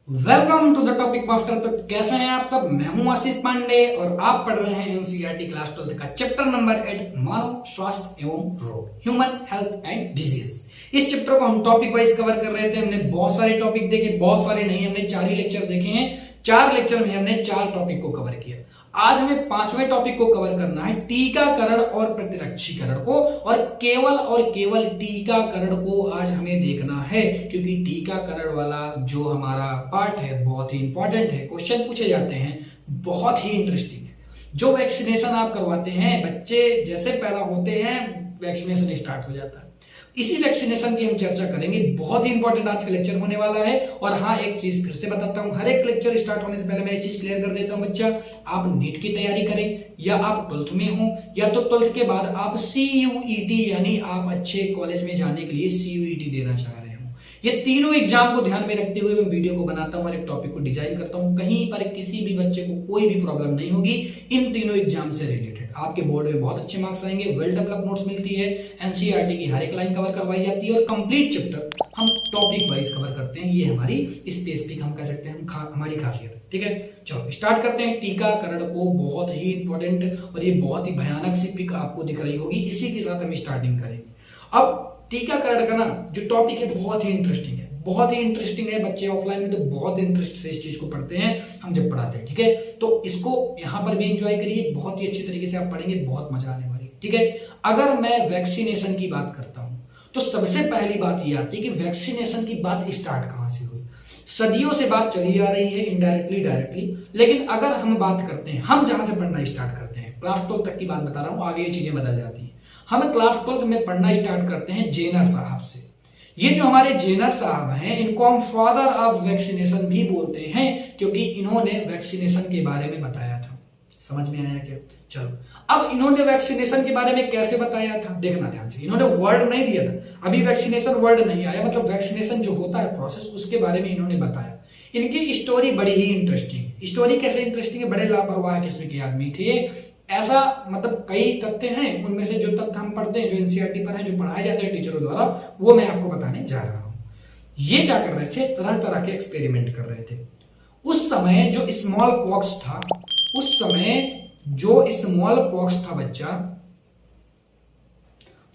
Welcome to the topic master. तो कैसे हैं आप सब? मैं हूं आशीष पांडे और आप पढ़ रहे हैं एनसीईआरटी क्लास 12 का चैप्टर नंबर 8 मानव स्वास्थ्य एवं रोग, ह्यूमन हेल्थ एंड डिजीज। इस चैप्टर को हम टॉपिक वाइज कवर कर रहे थे। हमने बहुत सारे टॉपिक देखे, बहुत सारे नहीं, हमने 4 ही लेक्चर देखे हैं। 4 लेक्चर में हमने 4 टॉपिक को कवर किया। आज हमें 5वें टॉपिक को कवर करना है, टीकाकरण और प्रतिरक्षीकरण को, और केवल टीकाकरण को आज हमें देखना है, क्योंकि टीकाकरण वाला जो हमारा पार्ट है बहुत ही इंपॉर्टेंट है। क्वेश्चन पूछे जाते हैं, बहुत ही इंटरेस्टिंग है। जो वैक्सीनेशन आप करवाते हैं, बच्चे जैसे पैदा होते हैं वैक्सीनेशन स्टार्ट हो जाता है। इसी वैक्सीनेशन की हम चर्चा करेंगे। बहुत ही इंपॉर्टेंट आज का लेक्चर होने वाला है। और हाँ, एक चीज फिर से बताता हूं, हर एक लेक्चर स्टार्ट होने से पहले मैं एक चीज क्लियर कर देता हूं, बच्चा आप नीट की तैयारी करें या आप 12th में हो, या तो 12th के बाद आप CUET यानी आप अच्छे कॉलेज में जाने के लिए CUET देना चाह रहे हो, ये तीनों एग्जाम को ध्यान में रखते हुए मैं वीडियो को बनाता हूं और एक टॉपिक को डिजाइन करता हूं। कहीं पर किसी भी बच्चे को कोई भी प्रॉब्लम नहीं होगी इन तीनों एग्जाम से रिलेटेड। आपके बोर्ड में बहुत अच्छे मार्क्स आएंगे, वेल डेवलप नोट्स मिलती है, एनसीईआरटी की हर एक लाइन कवर करवाई जाती है और कंप्लीट चैप्टर हम टॉपिक वाइज कवर करते हैं। ये हमारी स्पेसिफिक हम कह सकते हैं हमारी खासियत है। ठीक है, चलो स्टार्ट करते हैं। टीकाकरण को बहुत ही इंपॉर्टेंट और ये बहुत ही भयानक सी पिक आपको दिख रही होगी, इसी के साथ हम स्टार्टिंग करेंगे। अब टीकाकरण का ना जो टॉपिक है बहुत ही इंटरेस्टिंग है, बहुत ही इंटरेस्टिंग है। बच्चे ऑफलाइन में तो बहुत इंटरेस्ट से इस चीज को पढ़ते हैं, हम जब पढ़ाते हैं। ठीक है, तो इसको यहां पर भी एंजॉय करिए, बहुत ही अच्छी तरीके से आप पढ़ेंगे, बहुत मजा आने वाली है। ठीक है, अगर मैं वैक्सीनेशन की बात करता हूं तो सबसे पहली बात यह आती है कि वैक्सीनेशन की बात स्टार्ट कहां से हुई। सदियों से बात चली आ रही है, इनडायरेक्टली डायरेक्टली। लेकिन अगर हम बात करते हैं, हम जहां से पढ़ना स्टार्ट करते हैं, क्लास 12 तक की बात बता रहा हूं, आगे ये चीजें बदल जाती हैं। हम क्लास 12 में पढ़ना स्टार्ट करते हैं जेनर साहब से। ये जो हमारे जेनर साहब हैं, इनको हम फादर ऑफ वैक्सीनेशन भी बोलते हैं, क्योंकि इन्होंने वैक्सीनेशन के बारे में बताया था। समझ में आया क्या? चलो, अब इन्होंने वैक्सीनेशन के बारे में कैसे बताया था देखना ध्यान से। इन्होंने वर्ड नहीं दिया था, अभी वैक्सीनेशन वर्ड नहीं आया, मतलब वैक्सीनेशन जो होता है प्रोसेस, उसके बारे में इन्होंने बताया। इनकी स्टोरी बड़ी ही इंटरेस्टिंग है। स्टोरी कैसे इंटरेस्टिंग है? बड़े लापरवाह किस्म के आदमी थे। ऐसा मतलब कई तथ्य हैं, उनमें से जो तथ्य हम पढ़ते हैं, जो एनसीईआरटी पर हैं, जो पढ़ाए जाते हैं टीचरों द्वारा, वो मैं आपको बताने जा रहा हूं। ये क्या कर रहे थे? तरह तरह के एक्सपेरिमेंट कर रहे थे। उस समय जो स्मॉल पॉक्स था, उस समय जो स्मॉल पॉक्स था बच्चा,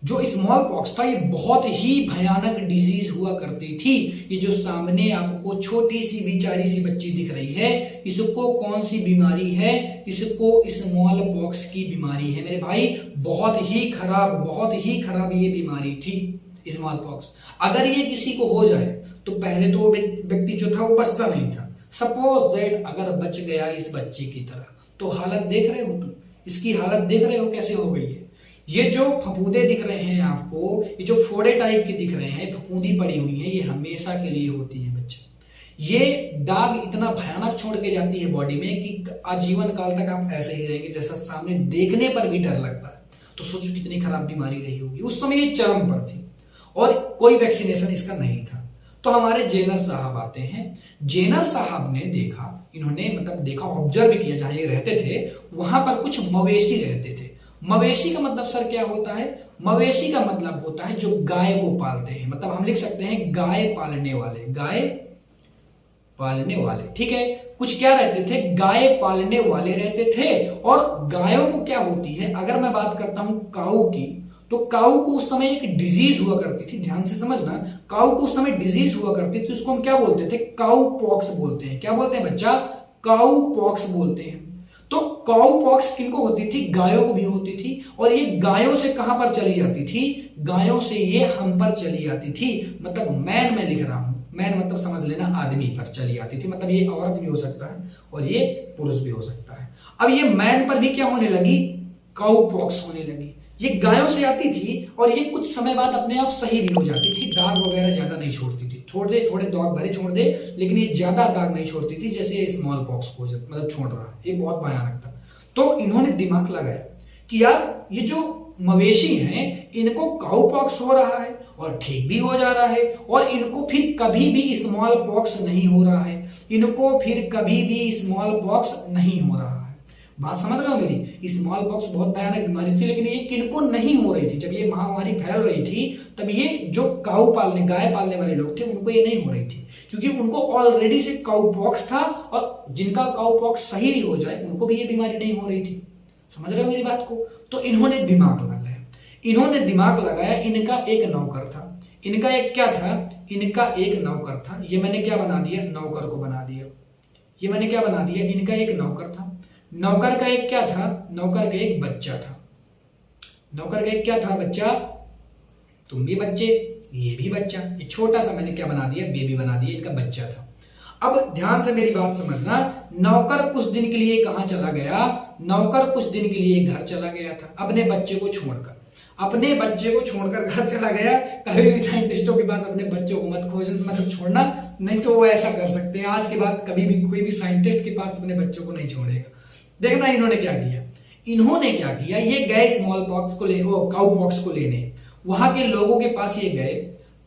जो स्मॉल पॉक्स था, ये बहुत ही भयानक डिजीज हुआ करती थी। ये जो सामने आपको छोटी सी बेचारी सी बच्ची दिख रही है, इसको कौन सी बीमारी है? इसको स्मॉल पॉक्स की बीमारी है मेरे भाई। बहुत ही खराब ये बीमारी थी स्मॉल पॉक्स। अगर ये किसी को हो जाए तो पहले तो व्यक्ति जो था वो बचता नहीं था। सपोज दैट अगर बच गया इस बच्चे की तरह, तो हालत देख रहे हो तुम, इसकी हालत देख रहे हो कैसे हो गई है। ये जो फफूंदे दिख रहे हैं आपको, ये जो फोड़े टाइप के दिख रहे हैं, फफूंदी पड़ी हुई है, ये हमेशा के लिए होती है बच्चे। ये दाग इतना भयानक छोड़ के जाती है बॉडी में कि आजीवन काल तक आप ऐसे ही रहेंगे, जैसा सामने देखने पर भी डर लगता है। तो सोचो कितनी खराब बीमारी रही होगी। उस समय ये चरम पर थी और कोई वैक्सीनेशन इसका नहीं था। तो हमारे जेनर साहब आते हैं। जेनर साहब ने देखा, इन्होंने मतलब देखा, ऑब्जर्व किया, जहां ये रहते थे वहां पर कुछ मवेशी रहते थे। मवेशी का मतलब सर क्या होता है? मवेशी का मतलब होता है जो गाय को पालते हैं, मतलब हम लिख सकते हैं गाय पालने वाले, गाय पालने वाले। ठीक है, कुछ क्या रहते थे? गाय पालने वाले रहते थे। और गायों को क्या होती है, अगर मैं बात करता हूं काऊ की, तो काऊ को उस समय एक डिजीज हुआ करती थी। ध्यान से समझना, काऊ को उस समय डिजीज हुआ करती थी, उसको हम क्या बोलते थे? काऊ पॉक्स बोलते हैं। क्या बोलते हैं बच्चा? काऊ पॉक्स बोलते हैं। तो काऊ पॉक्स किनको होती थी? गायों को भी होती थी। और ये गायों से कहां पर चली जाती थी? गायों से ये हम पर चली जाती थी। मतलब मैन में लिख रहा हूं, मैन मतलब समझ लेना आदमी पर चली जाती थी। मतलब ये औरत भी हो सकता है और ये पुरुष भी हो सकता है। अब ये मैन पर भी क्या होने लगी? काऊ पॉक्स होने लगी। ये गायों से आती थी और ये कुछ समय बाद अपने आप सही भी हो जाती थी, दाग वगैरह ज्यादा नहीं छोड़ती थी। थोड़े दाग भरे छोड़ दे, लेकिन ये ज्यादा दाग नहीं छोड़ती थी जैसे ये स्मॉल पॉक्स को मतलब छोड़ रहा है। ये बहुत भयानक था। तो इन्होंने दिमाग लगाया कि यार ये जो मवेशी हैं, इनको काऊ पॉक्स हो रहा है और ठीक भी हो जा रहा है, और इनको फिर कभी भी स्मॉल पॉक्स नहीं हो रहा है, इनको फिर कभी भी स्मॉल पॉक्स नहीं हो रहा है। बात समझ रहे हो मेरी? स्मॉल पॉक्स बहुत भयानक बीमारी थी, लेकिन ये किनको नहीं हो रही थी। जब ये महामारी फैल रही थी, तब ये जो गाय पालने वाले लोग थे, उनको ये नहीं हो रही थी। क्योंकि उनको ऑलरेडी से काउपॉक्स था और जिनका काउपॉक्स सही हो जाए उनको भी ये बीमारी नहीं हो रही थी। समझ रहे हो मेरी बात को? तो इन्होंने दिमाग लगाया, इनका एक नौकर था, इनका एक क्या था, इनका एक नौकर था। ये मैंने क्या बना दिया, नौकर को बना दिया। ये मैंने क्या बना दिया, इनका एक नौकर था, नौकर का एक क्या था, नौकर का एक बच्चा था। नौकर का एक क्या था, बच्चा। तुम भी बच्चे, ये भी बच्चा, ये छोटा सा मैंने क्या बना दिया, बेबी बना दिया, इनका बच्चा था। अब ध्यान से मेरी बात समझना, नौकर कुछ दिन के लिए कहां चला गया, नौकर कुछ दिन के लिए घर चला गया था अपने बच्चे को छोड़कर, अपने बच्चे को छोड़कर घर चला गया। कभी भी साइंटिस्टों के पास अपने बच्चों को मत खोज, मतलब छोड़ना, नहीं तो वो ऐसा कर सकते हैं। आज के बाद कभी भी कोई भी साइंटिस्ट के पास अपने बच्चों को नहीं छोड़ेगा। देखना इन्होंने क्या किया, ये गए स्मॉल पॉक्स को काउपॉक्स को लेने, वहां के लोगों के पास ये गए,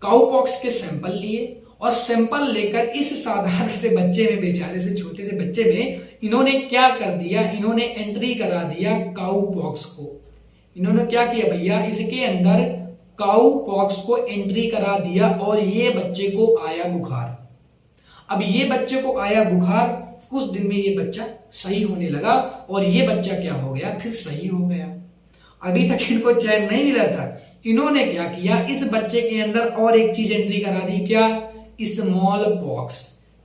काउपॉक्स के सैंपल लिए और सैंपल लेकर इस साधारण से बच्चे में, बेचारे से छोटे से बच्चे में इन्होंने क्या कर दिया, इन्होंने एंट्री करा दिया काउपॉक्स को। इन्होंने क्या किया भैया, इसके अंदर काउपॉक्स को एंट्री करा दिया और ये बच्चे को आया बुखार। अब ये बच्चे को आया बुखार, कुछ दिन में ये बच्चा सही होने लगा और ये बच्चा क्या हो गया, फिर सही हो गया। अभी तक इनको चैन नहीं मिला था, इन्होंने क्या किया, इस बच्चे के अंदर और एक चीज एंट्री करा दी, क्या, स्मॉल पॉक्स।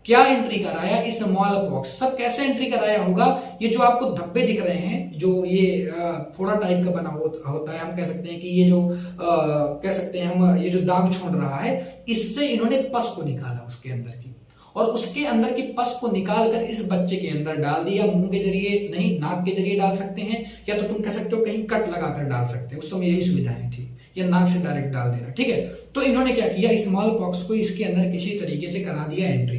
क्या एंट्री कराया, स्मॉल पॉक्स। सब कैसे एंट्री कराया होगा, ये जो आपको धब्बे दिख रहे हैं, जो ये फोड़ा टाइप का बना होता है, हम कह सकते हैं कि ये जो कह सकते हैं हम, ये जो दाग छोड़ रहा है, इससे इन्होंने पस को निकाला उसके अंदर की, और उसके अंदर की पस को निकालकर इस बच्चे के अंदर डाल दिया। मुंह के जरिए नहीं, नाक के जरिए डाल सकते हैं, या तो तुम कह सकते हो कहीं कट लगाकर डाल सकते हो, उस समय यही सुविधाएं थी, या नाक से डायरेक्ट डाल देना, ठीक है। तो इन्होंने क्या किया, स्मॉल पॉक्स को इसके अंदर किसी तरीके से करा दिया एंट्री।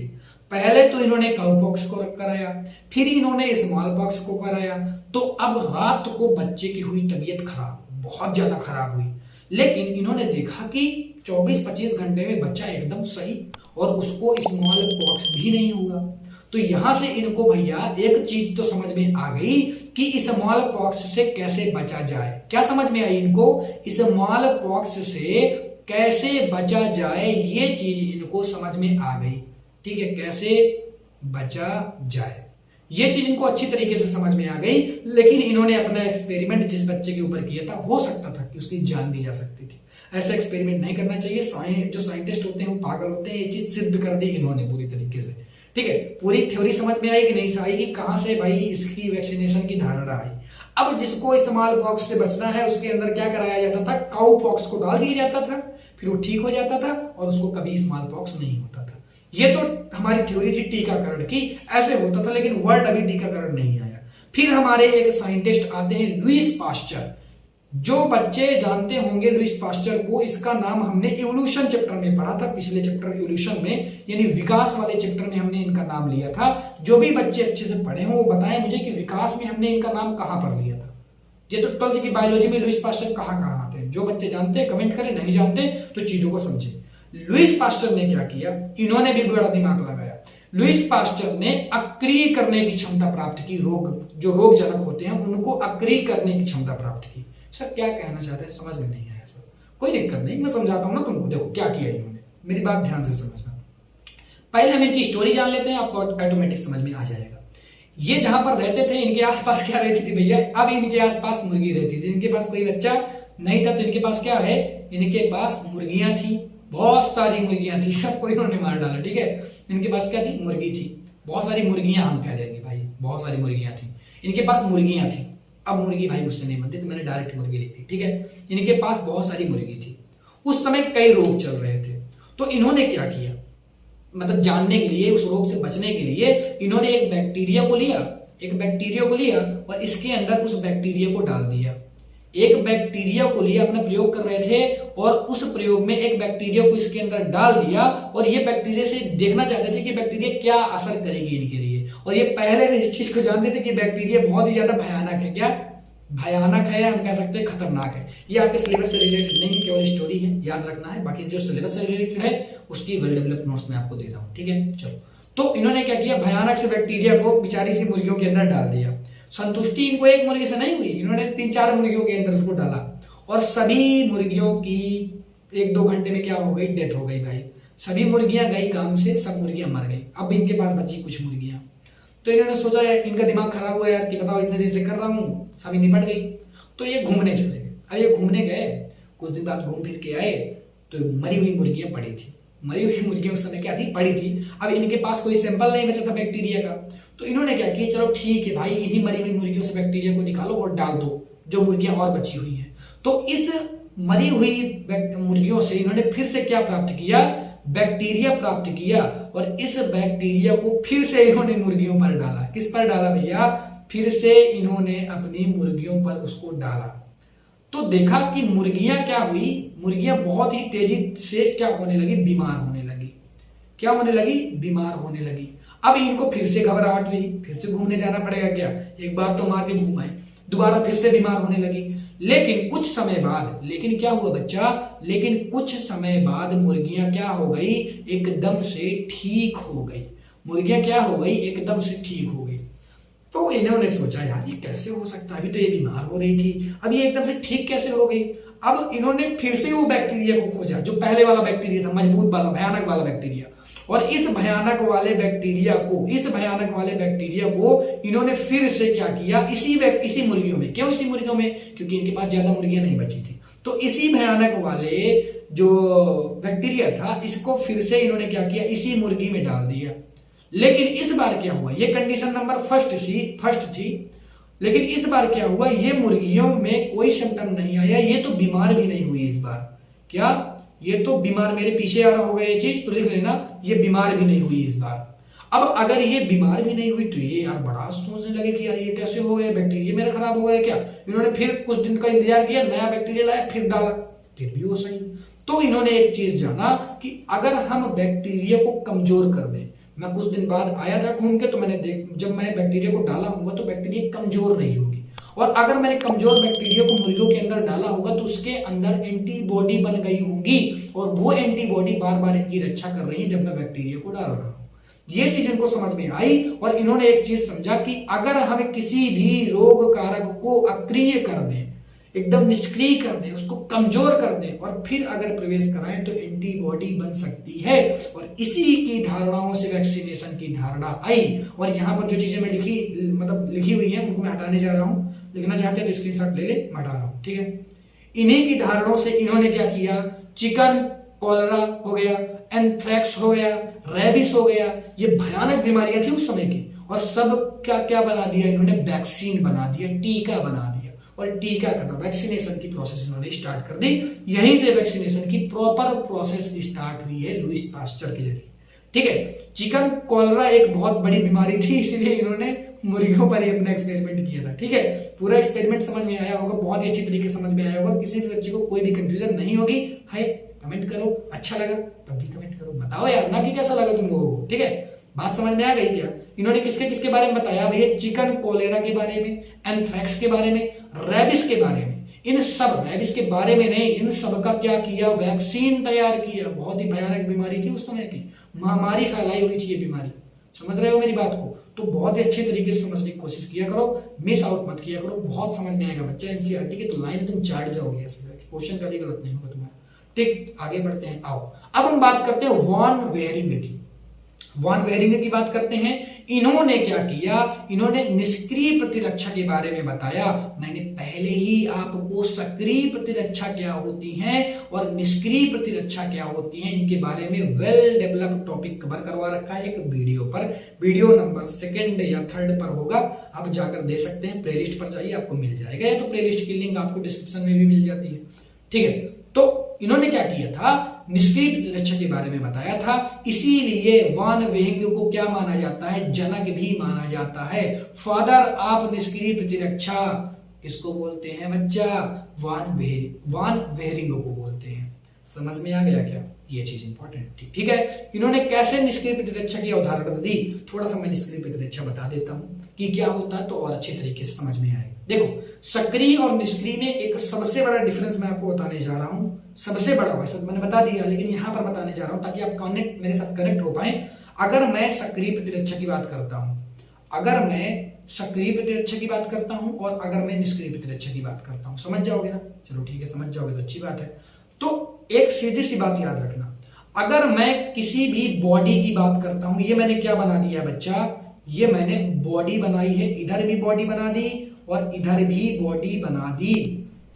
पहले तो इन्होंने काउपॉक्स को कराया, फिर इन्होंने स्मॉल पॉक्स को कराया। तो अब रात को बच्चे की हुई तबीयत खराब, बहुत ज्यादा खराब हुई, लेकिन इन्होंने देखा कि 24-25 घंटे में बच्चा एकदम सही और उसको स्मॉल पॉक्स भी नहीं हुआ। तो यहां से इनको भैया एक चीज तो समझ में आ गई कि स्मॉल पॉक्स से कैसे बचा जाए। क्या समझ में आई इनको, स्मॉल पॉक्स से कैसे बचा जाए, ये चीज इनको समझ में आ गई, ठीक है, कैसे बचा जाए, ये चीज इनको अच्छी तरीके से समझ में आ गई। लेकिन इन्होंने अपना एक्सपेरिमेंट जिस बच्चे के ऊपर किया था, हो सकता था कि उसकी जान भी जा सकती थी। ऐसा एक्सपेरिमेंट नहीं करना चाहिए। जो साइंटिस्ट होते हैं वो पागल होते हैं। ये चीज सिद्ध कर दी इन्होंने पूरी तरीके से, ठीक है। पूरी थ्योरी समझ में आई कि नहीं आई, कि कहां से भाई इसकी वैक्सीनेशन की धारणा आई। अब जिसको स्मॉल पॉक्स से बचना है, उसके अंदर क्या कराया जाता था, काउ पॉक्स को डाल दिया जाता था, फिर वो ठीक हो जाता था और उसको कभी स्मॉल पॉक्स नहीं होता था। ये तो हमारी थ्योरी थी टीकाकरण की, ऐसे होता था, लेकिन वर्ड अभी टीकाकरण नहीं आया। फिर हमारे एक साइंटिस्ट आते हैं, लुईस पास्चर। जो बच्चे जानते होंगे लुईस पास्चर को, इसका नाम हमने इवोल्यूशन चैप्टर में पढ़ा था, पिछले चैप्टर इवोल्यूशन में, यानी विकास वाले चैप्टर में हमने इनका नाम लिया था। जो भी बच्चे अच्छे से पढ़े हों वो बताएं मुझे कि विकास में हमने इनका नाम कहां पर लिया था। ये तो 12th की बायोलॉजी में लुईस पास्चर कहां आते हैं, जो बच्चे जानते हैं कमेंट करें, नहीं जानते तो चीजों को समझे। लुईस पास्चर ने क्या किया, इन्होंने भी बड़ा दिमाग लगाया। लुईस पास्चर ने अक्रिय करने की क्षमता प्राप्त की, जो रोगजनक होते हैं उनको अक्रिय करने की क्षमता प्राप्त की। सर क्या कहना चाहते हैं, समझ में नहीं आया सर, कोई दिक्कत नहीं, मैं समझाता हूं ना तुमको। देखो क्या किया इन्होंने, मेरी बात ध्यान से समझना। पहले हम इनकी स्टोरी जान लेते हैं, आपको ऑटोमेटिक समझ में आ जाएगा। ये जहां पर रहते थे, इनके आसपास क्या रहती थी भैया, अब इनके आसपास मुर्गी रहती थी। इनके पास कोई बच्चा नहीं था तो इनके पास क्या है, इनके पास मुर्गियां थी, बहुत सारी मुर्गियां थी, सबको इन्होंने मार डाला, ठीक है। इनके पास क्या थी, मुर्गी थी, बहुत सारी मुर्गियां हम कह देंगे भाई, बहुत सारी मुर्गियां थी इनके पास, मुर्गियां थी। अब मुर्गी भाई मुझसे नहीं बनती तो मैंने डायरेक्ट मुर्गी लिख दी, ठीक है। इनके पास बहुत सारी मुर्गी थी। उस समय कई रोग चल रहे थे, तो इन्होंने क्या किया, मतलब जानने के लिए, उस रोग से बचने के लिए इन्होंने एक बैक्टीरिया को लिया और इसके अंदर उस बैक्टीरिया को डाल दिया। एक बैक्टीरिया को लिए अपना प्रयोग कर रहे थे और उस प्रयोग में एक बैक्टीरिया को इसके अंदर डाल दिया और ये बैक्टीरिया से देखना चाहते थे कि बैक्टीरिया क्या असर करेगी इनके लिए। और ये पहले से इस चीज को जानते थे कि बैक्टीरिया बहुत ही ज्यादा भयानक है। क्या भयानक है, हम कह सकते हैं खतरनाक है। ये आपके सिलेबस से रिलेटेड नहीं, केवल स्टोरी है, याद रखना है। बाकी जो सिलेबस से रिलेटेड है उसकी वेल डेवलप्ड नोट्स में आपको दे रहा हूं, ठीक है। चलो, तो इन्होंने क्या किया, भयानक से बैक्टीरिया को बेचारी सी मुर्गियों के अंदर डाल दिया। संतुष्टि इनको एक मुर्गी से नहीं हुई, इन्होंने 3-4 मुर्गियों के अंदर उसको डाला और सभी मुर्गियों की 1-2 घंटे में क्या हो गई, डेथ हो गई भाई। सभी मुर्गियां गई काम से, सब मुर्गियां मर गई। अब इनके पास बची कुछ मुर्गियां, तो इन्होंने सोचा इनका दिमाग खराब हुआ यार कि बताओ इतने दिन से कर रहा हूँ, सभी निपट गई। तो ये घूमने चले गए। अब ये घूमने गए, कुछ दिन बाद घूम फिर के आए तो मरी हुई मुर्गियां पड़ी थी। मरी हुई मुर्गियां उस समय क्या थी, पड़ी थी। अब इनके पास कोई सैंपल नहीं बचा था बैक्टीरिया का, तो इन्होंने क्या किया, चलो ठीक है भाई, इन्हीं मरी हुई मुर्गियों से बैक्टीरिया को निकालो और डाल दो जो मुर्गियां और बची हुई हैं। तो इस मरी हुई मुर्गियों से इन्होंने फिर से क्या प्राप्त किया, बैक्टीरिया प्राप्त किया, और इस बैक्टीरिया को फिर से इन्होंने मुर्गियों पर डाला। किस पर डाला भैया, फिर से इन्होंने अपनी मुर्गियों पर उसको डाला। तो देखा कि मुर्गियां क्या हुई, मुर्गियां बहुत ही तेजी से क्या होने लगी, बीमार होने लगी। क्या होने लगी, बीमार होने लगी। अब इनको फिर से घबराहट हुई, फिर से घूमने जाना पड़ेगा क्या, एक बार तो मार के घूम आए, दोबारा फिर से बीमार होने लगी। लेकिन कुछ समय बाद, लेकिन क्या हुआ बच्चा, लेकिन कुछ समय बाद मुर्गियां क्या हो गई, एकदम से ठीक हो गई। मुर्गियां क्या हो गई, एकदम से ठीक हो गई। तो इन्होंने सोचा यार ये कैसे हो सकता है, अभी तो ये बीमार हो रही थी, अब ये एकदम से ठीक कैसे हो गई। अब इन्होंने फिर से वो बैक्टीरिया को खोजा जो पहले वाला बैक्टीरिया था, मजबूत वाला, भयानक वाला बैक्टीरिया। और इस भयानक वाले बैक्टीरिया को इन्होंने फिर से क्या किया, इसी मुर्गियों में। क्यों इसी मुर्गियों में, क्योंकि इनके पास ज्यादा मुर्गियां नहीं बची थी। तो इसी भयानक वाले जो बैक्टीरिया था, इसको फिर से इन्होंने क्या किया, इसी मुर्गी में डाल दिया। लेकिन इस बार क्या हुआ, ये कंडीशन नंबर फर्स्ट थी, लेकिन इस बार क्या हुआ, ये मुर्गियों में कोई सिम्टम नहीं आया, ये तो बीमार भी नहीं हुई इस बार। क्या, ये तो बीमार, मेरे पीछे आ रहा होगा ये चीज, तो लिख लेना, ये बीमार भी नहीं हुई इस बार। अब अगर ये बीमार भी नहीं हुई तो ये यार बड़ा सोचने लगे कि यार ये कैसे हो गया, बैक्टीरिया मेरा खराब हो गया क्या। इन्होंने फिर कुछ दिन का इंतजार किया, नया बैक्टीरिया लाया, फिर डाला, फिर भी वो सही। तो इन्होंने एक चीज जाना कि अगर हम बैक्टीरिया को कमजोर कर दें, मैं कुछ दिन बाद आया था घूम के, तो जब मैंने बैक्टीरिया को डाला होगा तो बैक्टीरिया कमजोर नहीं होगी, और अगर मैंने कमजोर बैक्टीरिया को मुर्गियों के अंदर डाला होगा तो उसके अंदर एंटीबॉडी बन गई होगी, और वो एंटीबॉडी बार बार इनकी रक्षा कर रही है जब मैं बैक्टीरिया को डाल रहा हूं। ये चीज इनको समझ में आई, और इन्होंने एक चीज समझा कि अगर हम किसी भी रोग कारक को अक्रिय कर दें, एकदम निष्क्रिय कर दें, उसको कमजोर कर दें, और फिर अगर प्रवेश कराएं तो एंटीबॉडी बन सकती है। और इसी की धारणाओं से वैक्सीनेशन की धारणा आई। और यहां पर जो चीजें मैं लिखी हुई हैं उनको मैं हटाने जा रहा हूं, लिखना चाहते हैं तो स्क्रीनशॉट ले ले, मैं हटा रहा हूं, ठीक है। इन्हीं की धारणाओं से इन्होंने क्या किया, चिकन कॉलरा हो गया, एंथ्रेक्स हो गया, रेबिस हो गया, ये भयानक बीमारियां थी उस समय की, और सब क्या क्या बना दिया इन्होंने, वैक्सीन बना दिया, टीका बना दिया। और टीका करना, वैक्सीनेशन की प्रोसेस इन्होंने स्टार्ट कर दी। यहीं से वैक्सीनेशन की प्रॉपर प्रोसेस स्टार्ट हुई है लुईस पास्चर के जरिए, ठीक है। चिकन कॉलरा एक बहुत बड़ी बीमारी थी, इसलिए इन्होंने मुर्गियों पर ही अपना एक्सपेरिमेंट किया था, ठीक है। पूरा एक्सपेरिमेंट समझ में आया होगा, बहुत ही अच्छी तरीके से समझ में आया होगा, किसी भी बच्चे को कोई भी कंफ्यूजन नहीं होगी। है, कमेंट करो, अच्छा लगा तब भी कमेंट करो, बताओ यार ना कि कैसा लगा तुम लोगों को, ठीक है। बात समझ में आ गई क्या। इन्होंने किसके किसके बारे में बताया भैया, चिकन कॉलेरा के बारे में, एंथ्रेक्स के बारे में, रेबिस के बारे में। इन सब, रेबिस के बारे में नहीं, इन सब का क्या किया, वैक्सीन तैयार किया। बहुत ही भयानक बीमारी थी उस समय की, महामारी फैलाई हुई थी ये बीमारी, समझ रहे हो मेरी बात को। तो बहुत ही अच्छे तरीके से समझने की कोशिश किया करो, मिस आउट मत किया करो, बहुत समझ में आएगा बच्चा। एनसीईआरटी की तो लाइन तुम चाट जाओगे, क्वेश्चन का भी गलत नहीं होगा तुम्हारा, ठीक। आगे बढ़ते हैं, आओ अब हम बात करते हैं वॉन वेहरिंग की। वॉन वेहरिंग की बात करते हैं। इन्होंने क्या किया, इन्होंने निष्क्रिय प्रतिरक्षा के बारे में बताया। मैंने पहले ही आपको सक्रिय प्रतिरक्षा क्या होती है और निष्क्रिय प्रतिरक्षा क्या होती है, इनके बारे में वेल डेवलप्ड टॉपिक कवर करवा रखा है एक वीडियो पर। वीडियो नंबर 2 या 3 पर होगा, आप जाकर दे सकते हैं, प्लेलिस्ट पर जाइए आपको मिल जाएगा, या तो प्लेलिस्ट की लिंक आपको डिस्क्रिप्शन में भी मिल जाती है, ठीक है। तो इन्होंने क्या किया था, निष्क्रिय प्रतिरक्षा के बारे में बताया था। इसीलिए वॉन वेहिंग को क्या माना जाता है, जनक भी माना जाता है। फादर ऑफ निष्क्रिय प्रतिरक्षा किसको बोलते हैं बच्चा, वॉन वेहरिंग को बोलते हैं। समझ में आ गया क्या, ये चीज इंपॉर्टेंट थी, ठीक है। इन्होंने कैसे निष्क्रिय प्रतिरक्षा की अवधारणा दी, थोड़ा सा मैं निष्क्रिय प्रतिरक्षा बता देता हूं कि क्या होता है, तो और अच्छी तरीके से समझ में आएगा। देखो, सक्रिय और निष्क्रिय में एक सबसे बड़ा डिफरेंस मैं आपको बताने जा रहा हूं, सबसे बड़ा, वैसे तो मैंने बता दिया लेकिन यहां पर बताने जा रहा हूं ताकि आप मेरे साथ कनेक्ट हो पाए। अगर मैं सक्रिय प्रतिरक्षा की बात करता हूं, अगर मैं सक्रिय प्रतिरक्षा की बात करता हूं और अगर मैं निष्क्रिय प्रतिरक्षा की बात करता हूं, समझ जाओगे ना, चलो ठीक है, समझ जाओगे तो अच्छी बात है। तो एक सीधी सी बात याद रखना, अगर मैं किसी भी बॉडी की बात करता हूं, ये मैंने क्या बना दिया बच्चा, ये मैंने बॉडी बनाई है, इधर भी बॉडी बना दी और इधर भी बॉडी बना दी,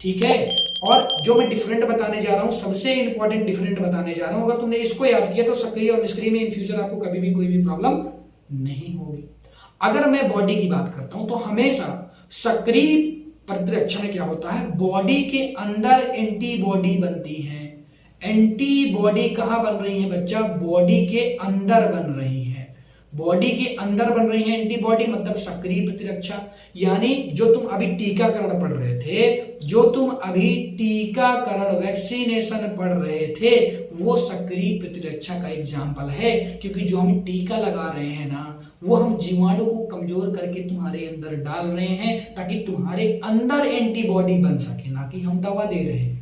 ठीक है। और जो मैं डिफरेंट बताने जा रहा हूं, सबसे इंपॉर्टेंट डिफरेंट बताने जा रहा हूं, अगर तुमने इसको याद किया तो सक्रिय और निष्क्रिय में इन फ्यूचर आपको कभी भी कोई भी प्रॉब्लम नहीं होगी। अगर मैं बॉडी की बात करता हूं तो हमेशा सक्रिय प्रतिरक्षा में क्या होता है, बॉडी के अंदर एंटीबॉडी बनती है। एंटीबॉडी कहां बन रही है बच्चा, बॉडी के अंदर बन रही है, बॉडी के अंदर बन रही है एंटीबॉडी, मतलब सक्रिय प्रतिरक्षा। यानी जो तुम अभी टीकाकरण पढ़ रहे थे, जो तुम अभी टीकाकरण वैक्सीनेशन पढ़ रहे थे, वो सक्रिय प्रतिरक्षा का एग्जाम्पल है। क्योंकि जो हम टीका लगा रहे हैं ना, वो हम जीवाणु को कमजोर करके तुम्हारे अंदर डाल रहे हैं ताकि तुम्हारे अंदर एंटीबॉडी बन सके, ना कि हम दवा दे रहे हैं।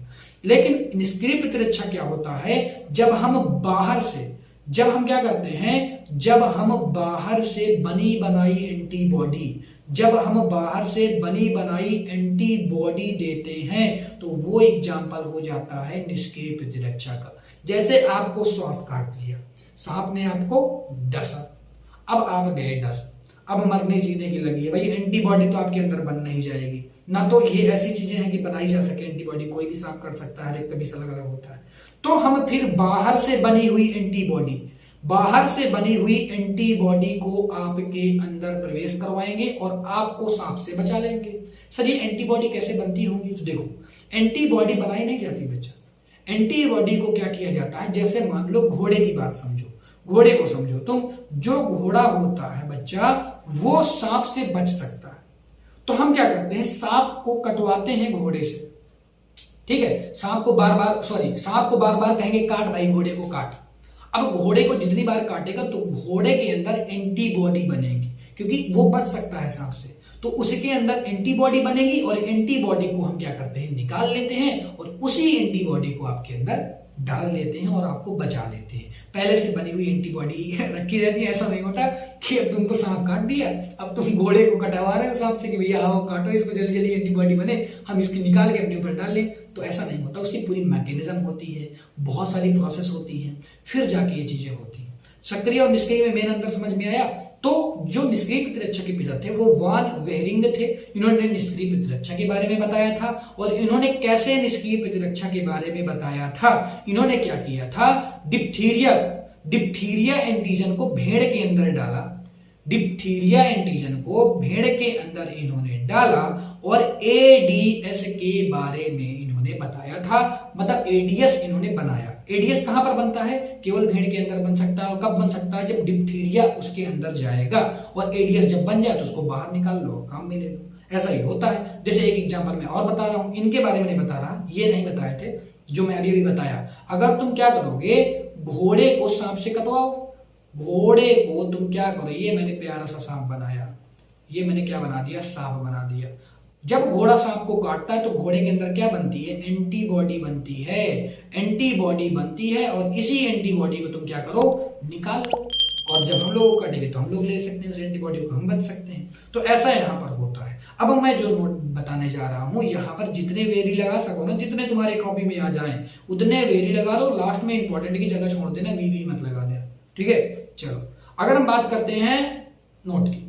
लेकिन निष्क्रिय प्रतिरक्षा क्या होता है, जब हम बाहर से, जब हम क्या करते हैं, जब हम बाहर से बनी बनाई एंटीबॉडी, जब हम बाहर से बनी बनाई एंटीबॉडी देते हैं, तो वो एग्जाम्पल हो जाता है निष्क्रिय प्रतिरक्षा का। जैसे आपको सांप काट लिया, सांप ने आपको डसा, अब आप गए डस, अब मरने जीने की लगी है भाई, एंटीबॉडी तो आपके अंदर बन नहीं जाएगी ना। तो ये ऐसी चीजें हैं कि बनाई जा सके एंटीबॉडी, कोई भी सांप कर सकता है, हर एक कभी अलग अलग होता है। तो हम फिर बाहर से बनी हुई एंटीबॉडी, बाहर से बनी हुई एंटीबॉडी को आपके अंदर प्रवेश करवाएंगे और आपको सांप से बचा लेंगे। सर ये एंटीबॉडी कैसे बनती होंगी, तो देखो एंटीबॉडी बनाई नहीं जाती बच्चा। एंटीबॉडी को क्या किया जाता है, जैसे मान लो घोड़े की बात समझो, घोड़े को समझो तुम, जो घोड़ा होता है बच्चा वो सांप से बच सकता है, तो हम क्या करते हैं, सांप को कटवाते हैं घोड़े से, ठीक है। सांप को बार बार कहेंगे काट भाई, घोड़े को काट। अब घोड़े को जितनी बार काटेगा तो घोड़े के अंदर एंटीबॉडी बनेगी, क्योंकि वो बच सकता है सांप से, तो उसके अंदर एंटीबॉडी बनेगी और एंटीबॉडी को हम क्या करते हैं, निकाल लेते हैं और उसी एंटीबॉडी को आपके अंदर डाल लेते हैं और आपको बचा लेते हैं। पहले से बनी हुई एंटीबॉडी रखी रहती है, ऐसा नहीं होता कि अब तुमको सांप काट दिया, अब तुम घोड़े को कटवा रहे हो सांप से कि भैया आओ काटो इसको, जल्दी जल्दी एंटीबॉडी बने, हम इसकी निकाल के अपने ऊपर डाल लें, तो ऐसा नहीं होता। उसकी पूरी मैकेनिज्म होती है, बहुत सारी प्रोसेस होती है, फिर जाके ये चीजें होती हैं। सक्रिय और निष्क्रिय में मेन अंतर समझ में आया। तो जो निष्क्रिय प्रतिरक्षा के पिता थे वो वान वेहरिंग थे, इन्होंने निष्क्रिय प्रतिरक्षा के बारे में बताया था। और इन्होंने कैसे निष्क्रिय प्रतिरक्षा के बारे में बताया था, इन्होंने क्या किया था, डिप्थीरिया एंटीजन को भेड़ के अंदर डाला, डिप्थीरिया एंटीजन को भेड़ के अंदर इन्होंने डाला और एडीएस के बारे में इन्होंने बताया था, मतलब एडीएस इन्होंने बनाया। एडीएस कहां पर बनता है, केवल भेड़ के अंदर बन सकता है, और कब बन सकता है, जब डिप्थीरिया उसके अंदर जाएगा, और एडीएस जब बन जाए तो उसको बाहर निकाल लो, काम में ले लो। ऐसा ही होता है। जैसे एक एग्जांपल मैं और बता रहा हूं, इनके बारे में नहीं बता रहा, ये नहीं बताए थे जो मैं अभी बताया। अगर तुम क्या करोगे, घोड़े को सांप से कटवाओ, घोड़े को तुम क्या करो, ये मैंने प्यारा सा सांप बनाया, ये मैंने क्या बना दिया, सांप बना दिया। जब घोड़ा सांप को काटता है तो घोड़े के अंदर क्या बनती है, एंटीबॉडी बनती है, एंटीबॉडी बनती है, और इसी एंटीबॉडी को तुम क्या करो, निकाल लो, और जब हम लोग को काटेंगे तो हम लोग ले सकते हैं उस एंटीबॉडी को, हम बच सकते हैं। तो ऐसा यहाँ पर होता है। अब मैं जो नोट बताने जा रहा हूं, यहाँ पर जितने वेरी लगा सको ना, जितने तुम्हारे कॉपी में आ जाए उतने वेरी लगा दो, लास्ट में इंपॉर्टेंट की जगह छोड़ देना, वी मत लगा देना, ठीक है। चलो अगर हम बात करते हैं नोट की,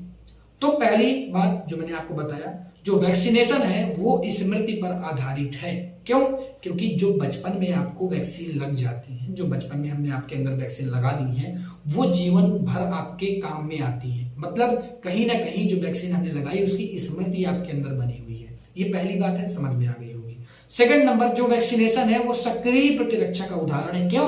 तो पहली बात जो मैंने आपको बताया, जो वैक्सीनेशन है वो स्मृति पर आधारित है। क्यों, क्योंकि जो बचपन में आपको वैक्सीन लग जाती है, जो बचपन में हमने आपके अंदर वैक्सीन लगा दी है, वो जीवन भर आपके काम में आती है। मतलब कहीं ना कहीं जो वैक्सीन हमने लगाई उसकी स्मृति आपके अंदर बनी हुई है। ये पहली बात है, समझ में आ गई होगी। सेकंड नंबर, जो वैक्सीनेशन है वो सक्रिय प्रतिरक्षा का उदाहरण है। क्यों,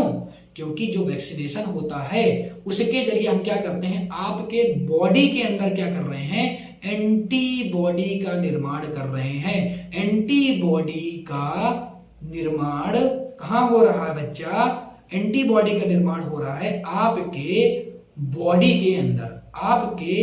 क्योंकि जो वैक्सीनेशन होता है उसके जरिए हम क्या करते हैं, आपके बॉडी के अंदर क्या कर रहे हैं, एंटीबॉडी का निर्माण कर रहे हैं। एंटीबॉडी का निर्माण कहां हो रहा है बच्चा, एंटीबॉडी का निर्माण हो रहा है आपके बॉडी के अंदर। आपके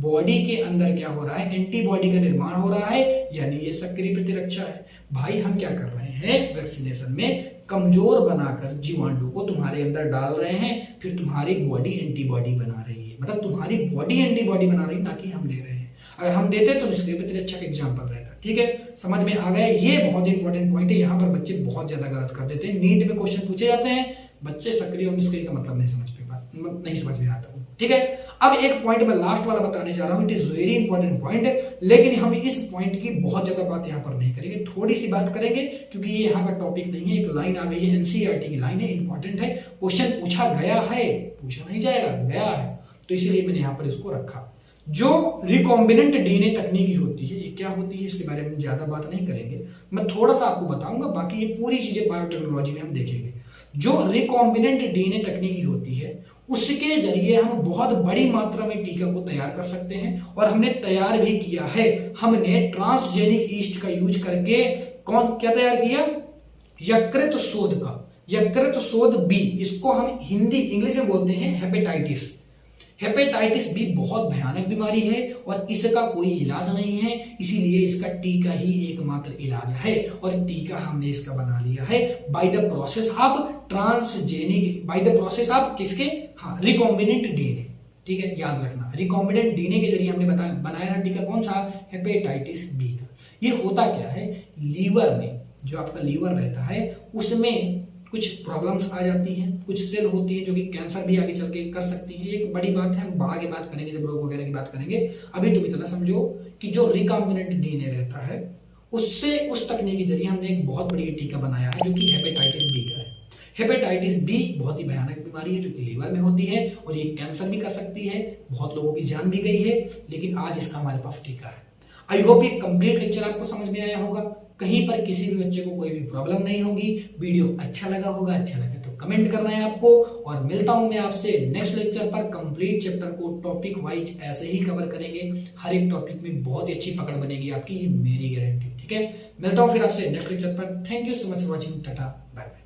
बॉडी के अंदर क्या हो रहा है, एंटीबॉडी का निर्माण हो रहा है, यानी ये सक्रिय प्रतिरक्षा है। भाई हम क्या कर रहे हैं, वैक्सीनेशन में कमजोर बनाकर जीवाणु को तुम्हारे अंदर डाल रहे हैं, फिर तुम्हारी बॉडी एंटीबॉडी बना रही है, मतलब तुम्हारी बॉडी एंटीबॉडी बना रही है, ना कि हम ले रहे हैं। अगर हम देते तो निष्क्रिय प्रतिरक्षा का एग्जाम्पल रहता। ठीक है, समझ में आ गया। ये बहुत इंपॉर्टेंट पॉइंट है, यहाँ पर बच्चे बहुत ज्यादा गलत कर देते हैं। नीट में क्वेश्चन पूछे जाते हैं, बच्चे सक्रिय और निष्क्रिय का मतलब नहीं समझ में आता। ठीक है, अब एक पॉइंट मैं लास्ट वाला बताने जा रहा हूं, it is very important point, लेकिन हम इस पॉइंट की बहुत ज्यादा बात यहां पर नहीं करेंगे, थोड़ी सी बात करेंगे क्योंकि ये यहाँ का टॉपिक नहीं है। एक लाइन आ गई है, एनसीईआरटी की लाइन है, इंपॉर्टेंट है, क्वेश्चन पूछा गया है, पूछा नहीं जाएगा, गया है, तो इसीलिए मैंने यहां पर इसको रखा। जो रिकॉम्बिनेंट डीएनए तकनीकी होती है, ये क्या होती है इसके बारे में ज्यादा बात नहीं करेंगे, मैं थोड़ा सा आपको बताऊंगा, बाकी ये पूरी चीजें बायोटेक्नोलॉजी में हम देखेंगे। जो रिकॉम्बिनेंट डीएनए तकनीकी होती है उसके जरिए हम बहुत बड़ी मात्रा में टीका को तैयार कर सकते हैं, और हमने तैयार भी किया है। हमने ट्रांसजेनिक ईस्ट का यूज करके क्या तैयार किया, यकृत शोध का, यकृत शोध बी, इसको हम हिंदी इंग्लिश में बोलते हैं हेपेटाइटिस। हेपेटाइटिस बी बहुत भयानक बीमारी है और इसका कोई इलाज नहीं है, इसीलिए इसका टीका ही एकमात्र इलाज है, और टीका हमने इसका बना लिया है by the process of transgenic, by the process of किसके, हाँ, रिकॉम्बिनेंट डीएनए। ठीक है, याद रखना, रिकॉम्बिनेंट डीएनए के जरिए हमने बनाया टीका, कौन सा, हेपेटाइटिस बी का। ये होता क्या है, लीवर में, जो आपका लीवर रहता है उसमें कुछ प्रॉब्लम्स आ जाती हैं, कुछ सेल होती है जो कि कैंसर भी आगे चल के कर सकती है। एक बड़ी बात है, हम आगे बात करेंगे जब रोग वगैरह की बात करेंगे। अभी तुम इतना समझो कि जो रिकॉम्बिनेंट डीएनए रहता है उससे, उस तकनीक के जरिए हमने एक बहुत बड़ी टीका बनाया है जो कि हेपेटाइटिस बी का है। हेपेटाइटिस बी बहुत ही भयानक बीमारी है जो कि लीवर में होती है, और ये कैंसर भी कर सकती है, बहुत लोगों की जान भी गई है, लेकिन आज इसका हमारे पास टीका है। आई होप ये कंप्लीट लेक्चर आपको समझ में आया होगा, कहीं पर किसी भी बच्चे को कोई भी प्रॉब्लम नहीं होगी। वीडियो अच्छा लगा होगा, अच्छा लगे तो कमेंट करना है आपको, और मिलता हूं मैं आपसे नेक्स्ट लेक्चर पर। कंप्लीट चैप्टर को टॉपिक वाइज ऐसे ही कवर करेंगे, हर एक टॉपिक में बहुत ही अच्छी पकड़ बनेगी आपकी, ये मेरी गारंटी। ठीक है, मिलता हूं फिर आपसे नेक्स्ट लेक्चर पर। Thank you so much for watching, tata bye bye.